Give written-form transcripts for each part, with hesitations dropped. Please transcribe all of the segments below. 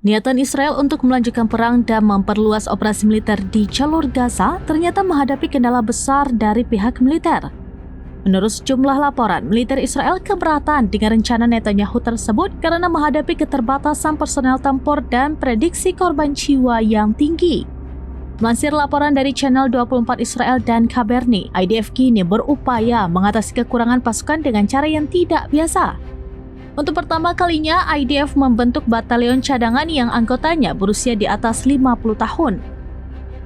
Niatan Israel untuk melanjutkan perang dan memperluas operasi militer di jalur Gaza ternyata menghadapi kendala besar dari pihak militer. Menurut sejumlah laporan, militer Israel keberatan dengan rencana Netanyahu tersebut karena menghadapi keterbatasan personel tempur dan prediksi korban jiwa yang tinggi. Melansir laporan dari Channel 24 Israel dan Kaberni, IDF kini berupaya mengatasi kekurangan pasukan dengan cara yang tidak biasa. Untuk pertama kalinya, IDF membentuk batalion cadangan yang anggotanya berusia di atas 50 tahun.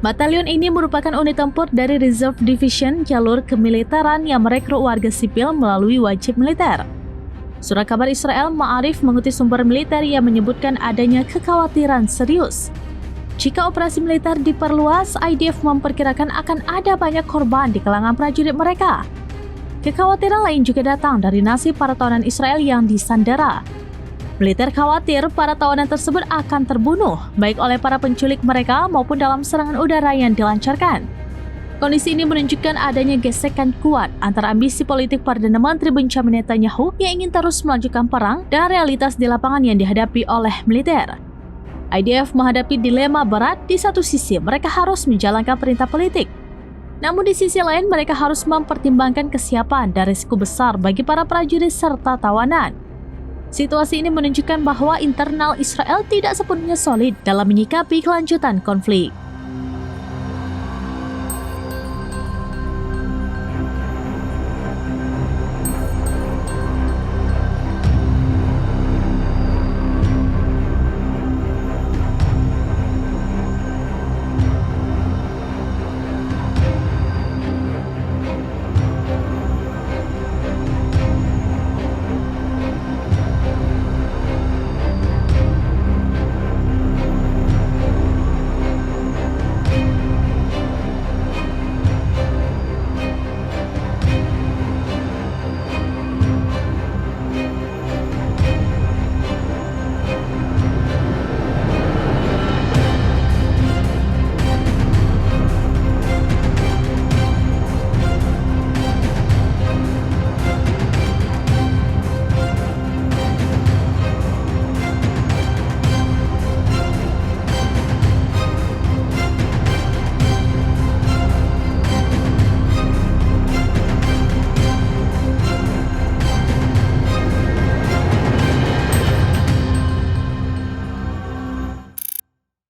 Batalion ini merupakan unit tempur dari Reserve Division jalur kemiliteran yang merekrut warga sipil melalui wajib militer. Surat kabar Israel Ma'arif mengutip sumber militer yang menyebutkan adanya kekhawatiran serius. Jika operasi militer diperluas, IDF memperkirakan akan ada banyak korban di kalangan prajurit mereka. Kekhawatiran lain juga datang dari nasib para tawanan Israel yang disandera. Militer khawatir para tawanan tersebut akan terbunuh, baik oleh para penculik mereka maupun dalam serangan udara yang dilancarkan. Kondisi ini menunjukkan adanya gesekan kuat antara ambisi politik Perdana Menteri Benjamin Netanyahu yang ingin terus melanjutkan perang dan realitas di lapangan yang dihadapi oleh militer. IDF menghadapi dilema berat. Di satu sisi mereka harus menjalankan perintah politik, namun di sisi lain mereka harus mempertimbangkan kesiapan dan risiko besar bagi para prajurit serta tawanan. Situasi ini menunjukkan bahwa internal Israel tidak sepenuhnya solid dalam menyikapi kelanjutan konflik.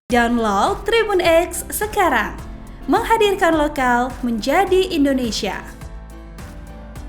Download Tribun X sekarang, menghadirkan lokal menjadi Indonesia.